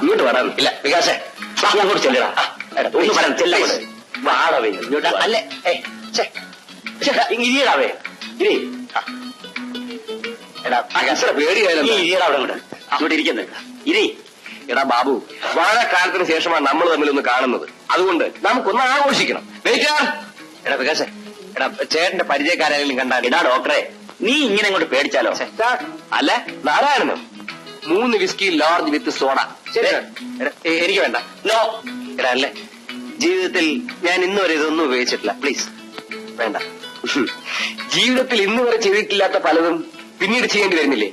ഇങ്ങോട്ട് വരാൻ ഇല്ല വികാസേ ഞാൻ കൂടെ ചെല്ലടാ ഒന്ന് പറയാൻ ചെല്ലാ വാടവേ ഇങ്ങോട്ട് അല്ലേ ഇരിയടാവേ ഇരി എടാ പേടിയായാലും ഇരിയടാ അവിടെ അങ്ങോട്ട് ഇരിക്കുന്നത് ഇരി. എടാ ബാബു, വളരെ കാലത്തിന് ശേഷമാണ് നമ്മൾ തമ്മിലൊന്ന് കാണുന്നത്. അതുകൊണ്ട് നമുക്കൊന്ന് ആഘോഷിക്കണം. എടാ വികാസേ, എടാ ചേട്ടന്റെ പരിചയക്കാരെങ്കിലും കണ്ടാൽ ഇടാ ഡോക്ടറെ നീ ഇങ്ങനെ ഇങ്ങോട്ട് പേടിച്ചാലോ? അല്ല നാരായണനോ 3 വിസ്കി ലോർജ് വിത്ത് സോഡ. എനിക്ക് വേണ്ട. നോ എടാ അല്ലേ, ജീവിതത്തിൽ ഞാൻ ഇന്നുവരെ ഇതൊന്നും ഉപയോഗിച്ചിട്ടില്ല. പ്ലീസ് വേണ്ട. ജീവിതത്തിൽ ഇന്ന് വരെ ചെയ്തിട്ടില്ലാത്ത പലതും പിന്നീട് ചെയ്യേണ്ടി വരുന്നില്ലേ?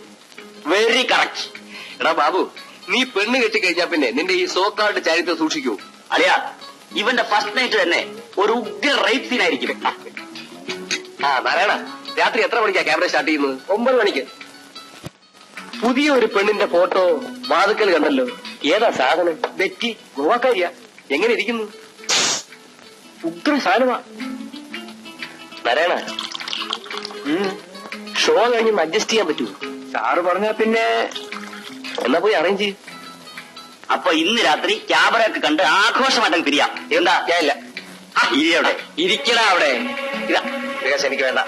Very correct. എടാ ബാബു, നീ പെണ്ണ് കെട്ടിക്കഴിഞ്ഞാ പിന്നെ നിന്റെ ഈ സോക്കാൾഡ് ചരിത്രം സൂക്ഷിക്കൂ. അളിയാ, ഇവന്റെ ഫസ്റ്റ് നൈറ്റ് തന്നെ ഒരു ഉഗ്ര റേപ്പ് സീനായിരിക്കും. നാരായണ, രാത്രി എത്ര മണിക്കാ ക്യാമറ സ്റ്റാർട്ട് ചെയ്യുന്നത്? 9 മണിക്ക്. പുതിയ ഒരു പെണ്ണിന്റെ ഫോട്ടോ വാതുക്കൽ കണ്ടല്ലോ. ഏതാ സാധനം? ബെറ്റി, ഗോവാക്കാരിയാ. എങ്ങനെ ഇരിക്കുന്നു? ഉഗ്ര സാധനമാ. നാരായണ, ഷോ കഴിഞ്ഞ് അഡ്ജസ്റ്റ് ചെയ്യാൻ പറ്റൂ? സാറ് പറഞ്ഞാ പിന്നെ എന്നാ പോയി അറേഞ്ച് ചെയ്യും. അപ്പൊ ഇന്ന് രാത്രി ക്യാമറയൊക്കെ കണ്ട് ആഘോഷമായിട്ടങ്ങ് പിരിയാം. എന്താ? ഞാൻ ഇല്ല. ഇരിയവിടെ ഇരിക്കണ അവിടെ. ഇതാ വികാസ്, എനിക്ക് വേണ്ട.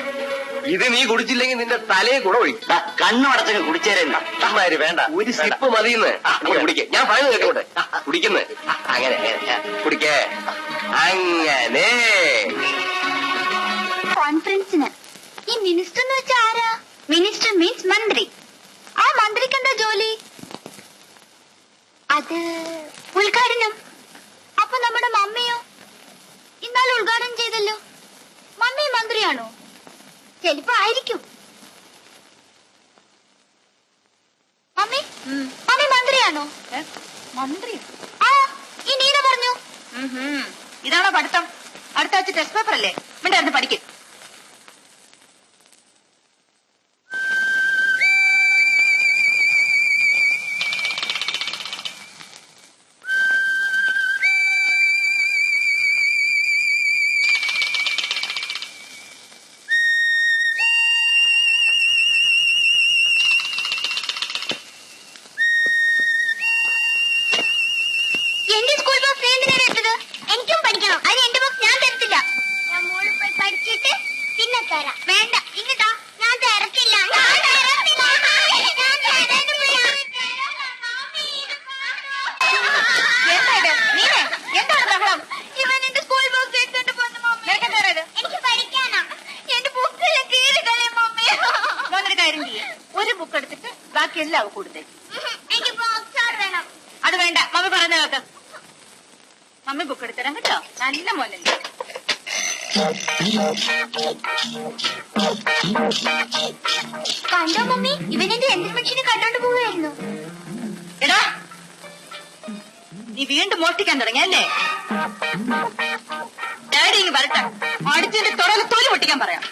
ഇത് നീ കുടിച്ചില്ലെങ്കിൽ നിന്റെ തലയെ കൂടെ ഒഴിക്കും. കണ്ണു അടച്ചങ്ങ് കുടിച്ചേരേണ്ട. വേണ്ട, ഒരു സിപ്പ് മതിയെന്ന് കുടിക്കേ. ഞാൻ പറയുന്നത് കേട്ടോട്ടെ. കുടിക്കുന്നത് അങ്ങനെ കുടിക്കേ. അങ്ങനെ കോൺഫറൻസിന് ഈ മിനിസ്റ്റർ എന്ന് വെച്ചാൽ ആരാ? മിനിസ്റ്റർ മീൻസ് മന്ത്രി. ആ മന്ത്രിക്ക് എന്താ ജോലി? അത് ഉദ്ഘാടനം. അപ്പൊ നമ്മുടെ മമ്മിയോ? ഇന്നാലും ഉദ്ഘാടനം ചെയ്തല്ലോ. മമ്മി മന്ത്രിയാണോ? ചിലപ്പോ ആയിരിക്കും. മമ്മി മമ്മി മന്ത്രിയാണോ? മന്ത്രി? ആ, ഈ നീന പറഞ്ഞു. ഇതാണോ പഠിത്തം? അടുത്ത ആഴ്ച ടെസ്റ്റ് പേപ്പർ അല്ലേ? മിണ്ടായിരുന്നു പഠിക്കും. വേണ്ട, ഇങ്ങട്ടാ. ഞാൻ തിരക്കില്ല. എന്താണ് ബഹളം? ഇവൻ എന്റെ സ്കൂൾ ബോക്സ് എടുത്തോണ്ട് പോന്നു മമ്മി. എനിക്ക് പഠിക്കാനാ. എന്റെ ബുക്കെല്ലാം കീറിക്കളയും മമ്മി. ഞാനൊരു കാര്യം ചെയ്യും, ഒരു ബുക്ക് എടുത്തിട്ട് ബാക്കി എല്ലാം കൊടുത്തേ. എനിക്ക് ബോക്സ് ആർ വേണം. അത് വേണ്ട, മമ്മി പറയുന്ന കേൾക്കാം. മമ്മി ബുക്ക് എടുത്തരാം കേട്ടോ. നല്ല മോനല്ലേ. കണ്ടോ മമ്മി, ഇവനെന്റെ ഇൻസ്പെക്ഷന് കണ്ടോണ്ട് പോവുകയായിരുന്നു. എടാ, നീ വീണ്ടും മോഷ്ടിക്കാൻ തുടങ്ങിയല്ലേ? ഡാഡി ഇങ്ങ് വരട്ടെ, അടിച്ചതിന്റെ തൊടല് തൊലി പൊട്ടിക്കാൻ പറയാം.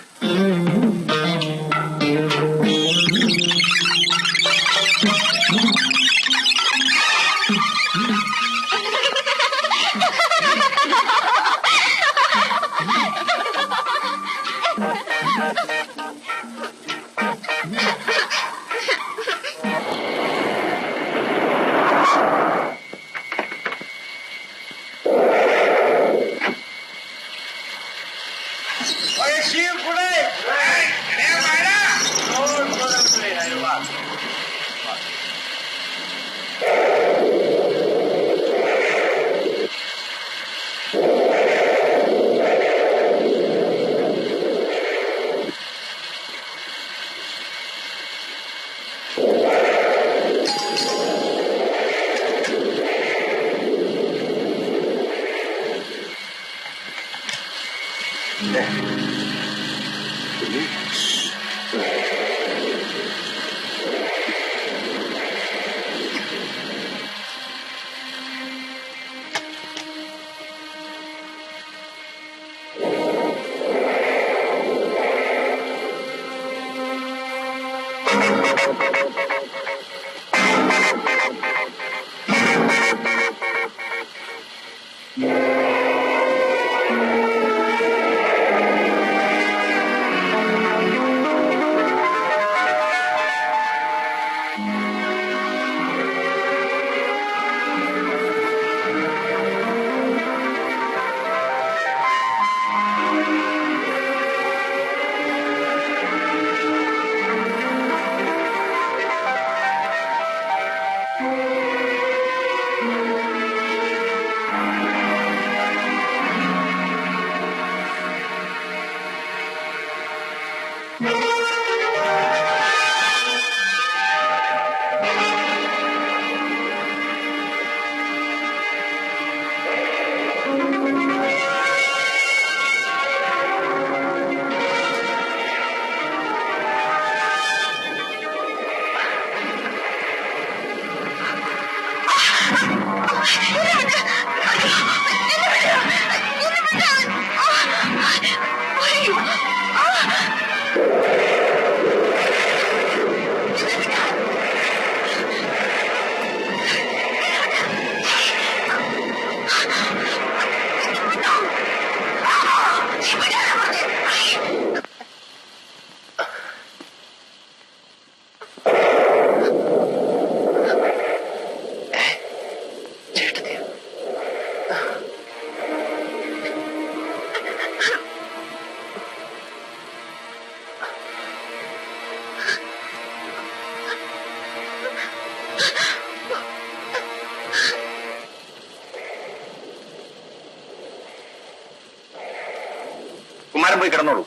പോയി കിടന്നോളൂ.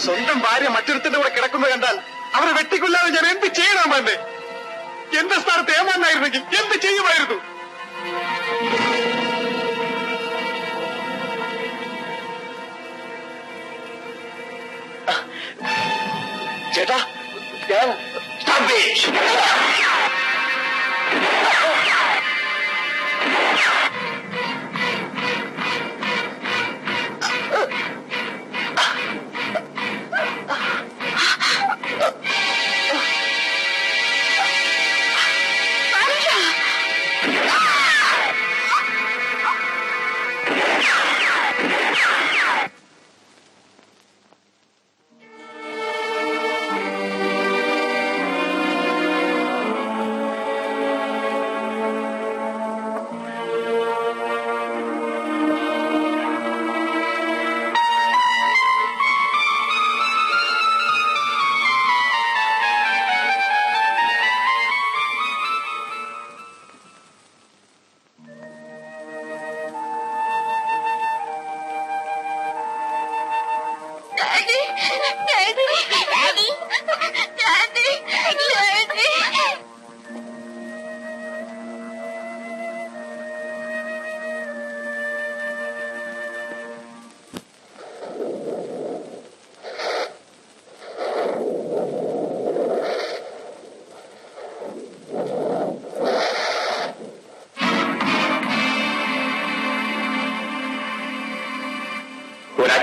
സ്വന്തം ഭാര്യ മറ്റൊരുത്തിന്റെ കൂടെ കിടക്കുന്നത് കണ്ടാൽ അവരെ വെട്ടിക്കൊല്ലാതെ ഞാൻ എന്ത് ചെയ്യണം? എന്നെ എന്റെ സ്ഥാനത്ത് ഏമാനായിരുന്നെങ്കിൽ എന്ത് ചെയ്യുമായിരുന്നു? ചേട്ടാ ഞാൻ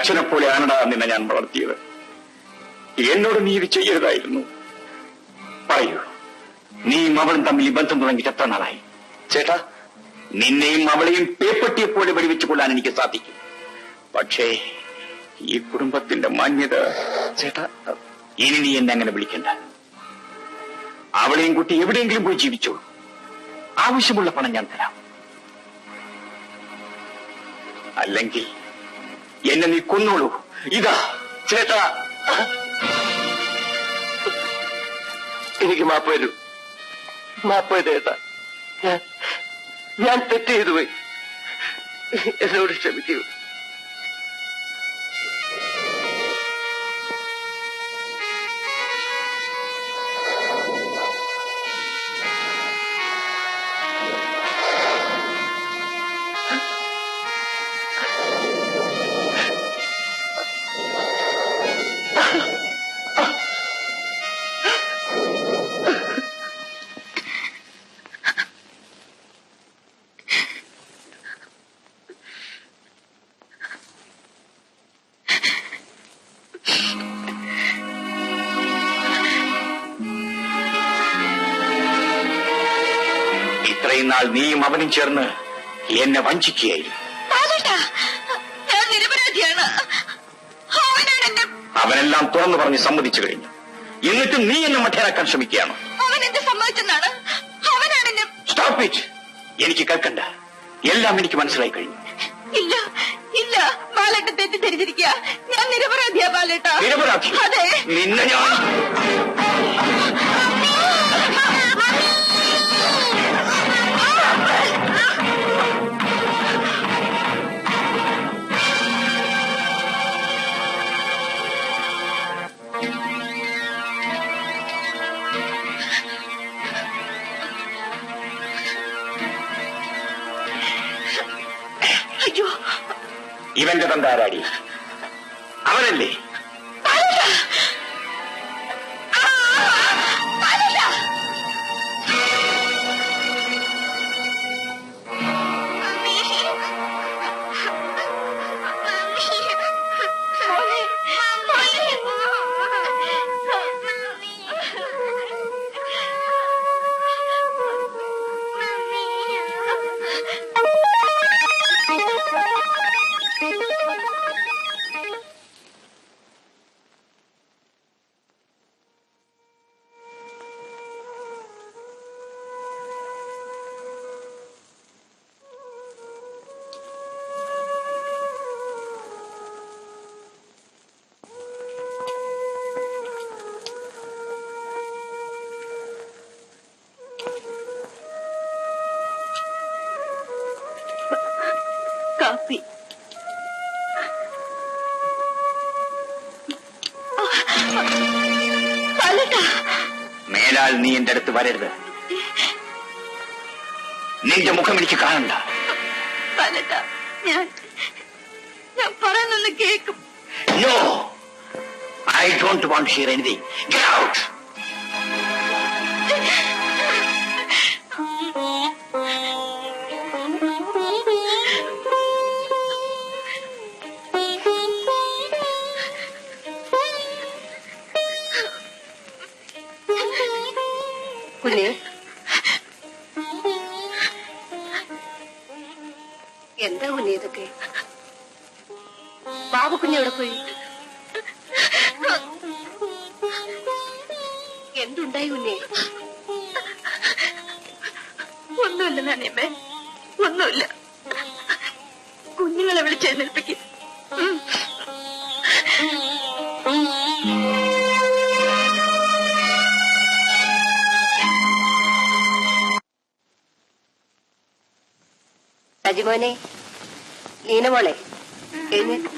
ഒരച്ഛനെ പോലെയാണടാ നിന്നെ ഞാൻ വളർത്തിയത്. എന്നോട് നീ ഇത് ചെയ്യരുതായിരുന്നു. പറയൂ, നീയും അവളും തമ്മിൽ ഈ ബന്ധം തുടങ്ങിയിട്ട് എത്ര നാളായി? ചേട്ടാ, നിന്നെയും അവളെയും പേപ്പട്ടിയെ പോലെ വെടിവെച്ചു കൊള്ളാൻ എനിക്ക് സാധിക്കും. പക്ഷേ ഈ കുടുംബത്തിന്റെ മാന്യത... ചേട്ടാ, ഇനി നീ എന്നെ അങ്ങനെ വിളിക്കണ്ട. അവളെയും കുട്ടി എവിടെയെങ്കിലും പോയി ജീവിച്ചോളൂ. ആവശ്യമുള്ള പണം ഞാൻ തരാം. അല്ലെങ്കിൽ എന്നെ നീ കൊന്നോളൂ. ഇതാ ചേട്ടാ, എനിക്ക് മാപ്പ് വരൂ. മാപ്പ് വരൂ ചേട്ടാ. ഞാൻ തെറ്റ് ചെയ്തു പോയി. എന്നോട് ക്ഷമിക്കൂ. ഇത്രയും നാൾ നീയും അവനും ചേർന്ന് എന്നെ വഞ്ചിക്കുകയായിരുന്നു. ഞാൻ നിരപരാധിയാണ്. അവനെല്ലാം തുറന്നു പറഞ്ഞ് സമ്മതിച്ചു കഴിഞ്ഞു. എന്നിട്ടും നീ എന്നെ മഠേരാക്കാൻ ശ്രമിക്കുകയാണ്. അവൻ എന്നെ സമ്മതിച്ചെന്നാണ്. അവനാണ് എന്നെ... സ്റ്റോപ്പ് ഇറ്റ്. എനിക്ക് കേൾക്കണ്ട. എല്ലാം എനിക്ക് മനസ്സിലായി കഴിഞ്ഞു. ഇല്ല ഇല്ല, ബാലേട്ടൻ തെറ്റിദ്ധരിച്ചിരിക്കുക. ഞാൻ നിരപരാധിയാ ബാലേട്ട. നിരപരാധി? അതെ. നിന്നെ ഞാൻ... അയ്യോ, ഇവന്റെ തന്താരാടി അവനല്ലേ? കാപ്പി. മേലാൽ നീ എന്റെ അടുത്ത് വരരുത്. നിന്റെ മുഖം എനിക്ക് കാണണ്ട. ഞാൻ പറയുന്നൊന്ന് കേൾക്കും. No, I don't want hear anything. Get out. കുഞ്ഞേ, എന്താ കുഞ്ഞേ ഇതൊക്കെ? ബാബു കുഞ്ഞെവിടെ പോയി? എന്തുണ്ടായി കുഞ്ഞേ? ഒന്നുമില്ല നാണിയമ്മേ, ഒന്നുമില്ല. കുഞ്ഞുങ്ങളെ വിളിച്ചെഴുന്നേൽപ്പിക്കും. സജിമോനെ, ലീനമോളെ, എഴുന്നേറ്റ്.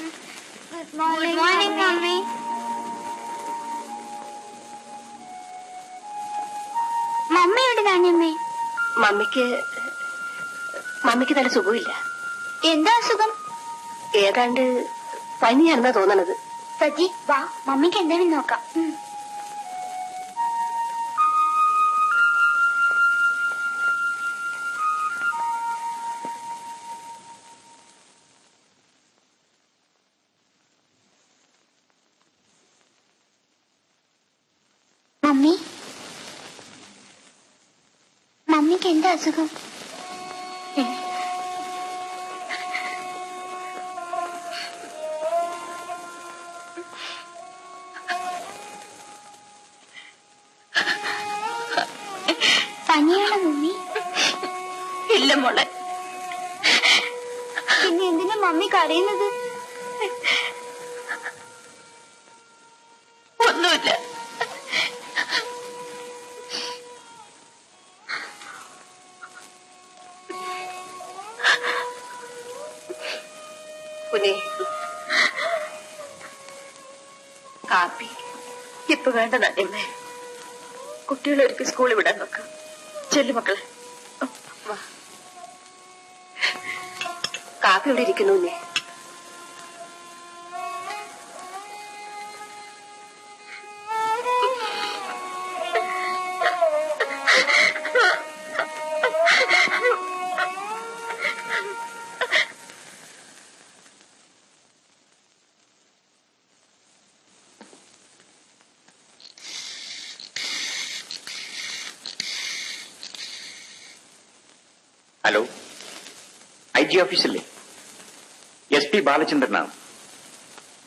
Good morning mummy. മമ്മിയുടെ നാണ്യമ്മേ. മമ്മിക്ക് നല്ല സുഖമില്ല. എന്താ അസുഖം? ഏതാണ്ട് പനിയാണെന്നാ തോന്നണത്. സജി വാ, മമ്മിക്ക് എന്തായാലും നോക്കാം. മോനിക്ക് എന്താ അസുഖം? പനിയാണോ മമ്മി? ഇല്ല മോളെ. പിന്നെ എന്തിനാ മമ്മി കരയുന്നത്? ഒന്നുമില്ല. പുനേ കാപ്പി ഇപ്പൊ വേണ്ട നന്ദിയമ്മേ. കുട്ടികളെ ഒരുക്കി സ്കൂളിൽ വിടാൻ നോക്കാം. ചെല്ലു മക്കളെ. കാപ്പി ഇവിടെ ഇരിക്കുന്നു. ഹലോ, IG ഓഫീസല്ലേ? SP ബാലചന്ദ്രനാണ്.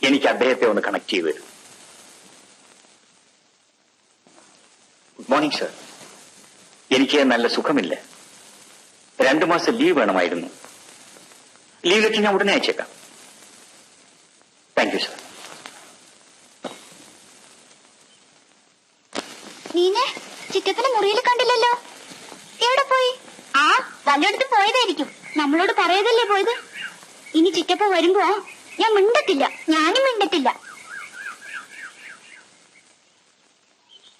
എനിക്ക് അദ്ദേഹത്തെ ഒന്ന് കണക്ട് ചെയ്തു തരും. Good morning sir. എനിക്ക് നല്ല സുഖമില്ല. 2 മാസം ലീവ് വേണമായിരുന്നു. ലീവ് ലെറ്റർ ഞാൻ ഉടനെ അയച്ചേക്കാം. Thank you sir. നീനെ ചിറ്റപ്പനെ മുറിയിൽ കണ്ടില്ലല്ലോ. എവിടെ പോയി? ആ, വല്ലയിടത്തും പോയതായിരിക്കും. നമ്മളോട് പറയതല്ലേ പോയത്. ഇനി ചിറ്റപ്പ വരുമ്പോ ഞാൻ മിണ്ടത്തില്ല. ഞാനും മിണ്ടത്തില്ല.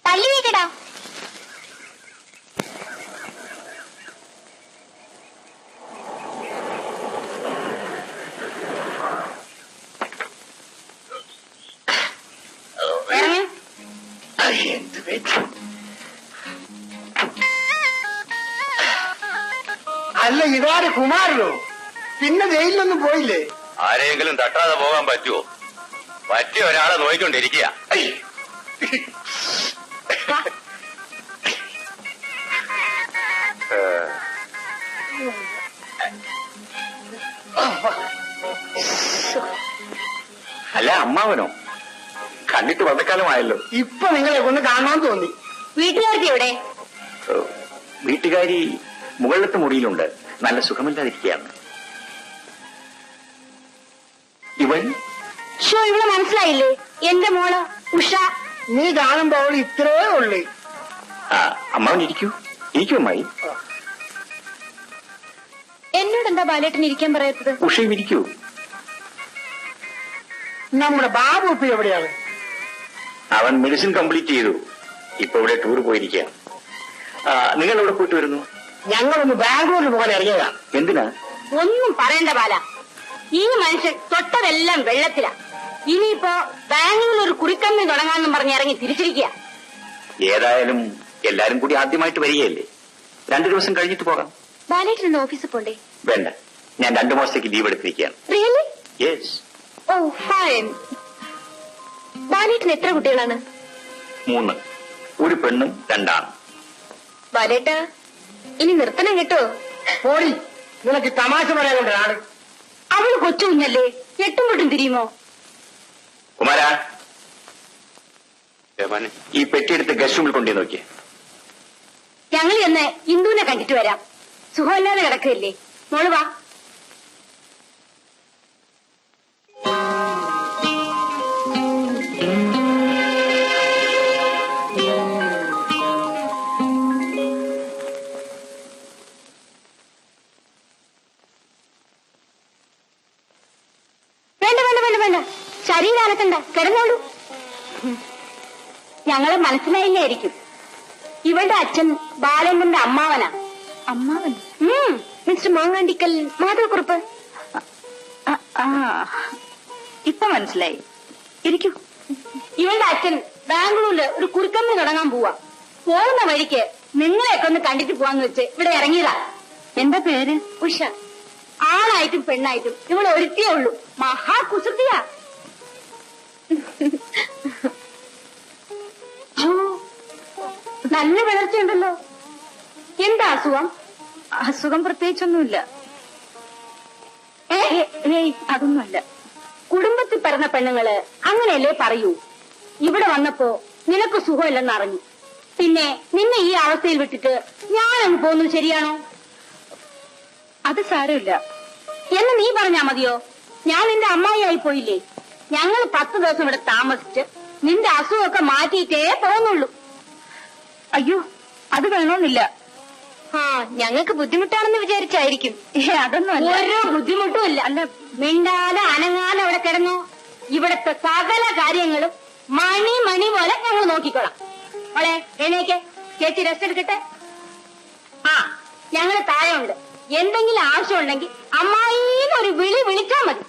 തല്ലി വീക്കടാ. അല്ല, ഇതാര് കുമാരനോ? പിന്നെ ജയിലിലൊന്നും പോയില്ലേ? ആരെങ്കിലും തട്ടാതെ പോകാൻ പറ്റുമോ? പറ്റിയ ഒരാളെ നോക്കിക്കൊണ്ടിരിക്കുക. അല്ല, അമ്മാവനോ? കണ്ടിട്ട് വന്നക്കാലമായല്ലോ. ഇപ്പൊ നിങ്ങളെ ഒന്ന് കാണാൻ തോന്നി. വീട്ടുകാർക്ക് എവിടെ? വീട്ടുകാരി മുകളിലത്തെ മുറിയിലുണ്ട്. നല്ല സുഖമില്ലാതിരിക്കുകയാണ്. ഇവൻ ഇവിടെ മനസ്സിലായില്ലേ? എന്റെ മോള് ഉഷ. നീ കാണുമ്പോ അവൾ ഇത്രേ ഉള്ളു. അമ്മാവൻ ഇരിക്കൂ. ഇരിക്കൂ അമ്മായി. എന്നോട് എന്താ ബാലേട്ടൻ ഇരിക്കാൻ പറയത്തത്? ഉഷയും ഇരിക്കൂ. നമ്മുടെ ബാബു ഇപ്പൊ എവിടെയാണ്? അവൻ മെഡിസിൻ കംപ്ലീറ്റ് ചെയ്തു. ഇപ്പൊ ഇവിടെ ടൂർ പോയിരിക്കുക. നിങ്ങൾ എവിടെ പോയിട്ട് വരുന്നു? ഞങ്ങളൊന്ന് ബാംഗ്ലൂരിൽ പോകാൻ ഇറങ്ങിയതാ. എന്തിനാ? ഒന്നും പറയണ്ട ബാല. ഈ മനുഷ്യൻ തൊട്ടതെല്ലാം വെള്ളത്തിലാ. ഇനിയിപ്പോ ബാംഗ്ലൂരിൽ ഒരു കുറിക്കമ്മി തുടങ്ങാമെന്നും പറഞ്ഞ് ഇറങ്ങി തിരിച്ചിരിക്കുക. ഏതായാലും എല്ലാരും കൂടി ആദ്യമായിട്ട് വരികയല്ലേ. 2 ദിവസം കഴിഞ്ഞിട്ട് പോകാം. ബാലേട്ടൻ ഇന്ന് ഓഫീസിൽ പോണ്ടേ? വേണ്ട, ഞാൻ 2 മാസത്തേക്ക് ലീവ് എടുത്തിരിക്കുകയാണ്. റിയലി? യെസ്. Oh fine. ബാലേട്ടന് എത്ര കുട്ടികളാണ്? 3. ഒരു പെണ്ണും 2 ആണും. ബാലേട്ട ഇനി നിർത്തണം കേട്ടോ. പോടി, നിനക്ക് തമാശ പറയാനുണ്ടാണ്. അവള് കൊച്ചു കുഞ്ഞല്ലേ, എട്ടും പൊട്ടും തിരിയുമോ? കുമാരാ, ഈ പെട്ടിയെടുത്ത് ഗസ്റ്റ് റൂമിൽ കൊണ്ടു നോക്കിയേ. ഞങ്ങൾ ചെന്ന് ഇന്ദുവിനെ കണ്ടിട്ട് വരാം. സുഖമില്ലാതെ കിടക്കുകയല്ലേ. മോള് വാ. ശരീരം അനക്കണ്ട, കിടന്നോളൂ. ഞങ്ങളെ മനസ്സിലായില്ലായിരിക്കും. ഇവളുടെ അച്ഛൻ ബാലന്റെ അമ്മാവനാ. അമ്മാവൻ? മിസ്റ്റർ മാങ്ങാണ്ടിക്കൽ മാധവക്കുറുപ്പ്. ഇപ്പൊ മനസ്സിലായി. ഇരിക്കൂ. ഇവളുടെ അച്ഛൻ ബാംഗ്ലൂരില് ഒരു കുറുക്കമ്മി തുടങ്ങാൻ പോവാ. പോകുന്ന വഴിക്ക് നിങ്ങളെയൊക്കെ ഒന്ന് കണ്ടിട്ട് പോവാന്ന് വെച്ച് ഇവിടെ ഇറങ്ങിയതാ. എന്താ പേര്? ഉഷ. ആണായിട്ടും പെണ്ണായിട്ടും ഇവൾ ഒരുത്തിയേ ഉള്ളൂ. മഹാകുസൃതിയാ. നല്ല വളർച്ചയുണ്ടല്ലോ. എന്താ അസുഖം? അസുഖം പ്രത്യേകിച്ചൊന്നുമില്ല. അതൊന്നുമല്ല. കുടുംബത്തിൽ പിറന്ന പെണ്ണുങ്ങള് അങ്ങനെയല്ലേ പറയൂ. ഇവിടെ വന്നപ്പോ നിനക്ക് സുഖമില്ലെന്ന് അറിഞ്ഞു. പിന്നെ നിന്നെ ഈ അവസ്ഥയിൽ വിട്ടിട്ട് ഞാനങ്ങ് പോകുന്നത് ശരിയാണോ? അത് സാരമില്ല എന്ന് നീ പറഞ്ഞാ മതിയോ? ഞാൻ നിന്റെ അമ്മായിയായി പോയില്ലേ? ഞങ്ങൾ 10 ദിവസം ഇവിടെ താമസിച്ച് നിന്റെ അസുഖമൊക്കെ മാറ്റിയിട്ടേ പോകുന്നുള്ളൂ. അയ്യോ, അത് വേണമെന്നില്ല. ഞങ്ങൾക്ക് ബുദ്ധിമുട്ടാണെന്ന് വിചാരിച്ചായിരിക്കും. അതൊന്നുമല്ല. ഓരോ ബുദ്ധിമുട്ടും ഇല്ല. അല്ല, മിണ്ടാതെ അനങ്ങാതെ അവിടെ കിടന്നോ. ഇവിടത്തെ സകല കാര്യങ്ങളും മണി പോലെ ഞങ്ങൾ നോക്കിക്കോളാം. മോളെ എണീക്ക്, ചേച്ചി റെസ്റ്റ് എടുക്കട്ടെ. ഞങ്ങൾ താഴെ ഉണ്ട്. എന്തെങ്കിലും ആവശ്യമുണ്ടെങ്കിൽ അമ്മായിന്ന് ഒരു വിളിച്ചാ മതി.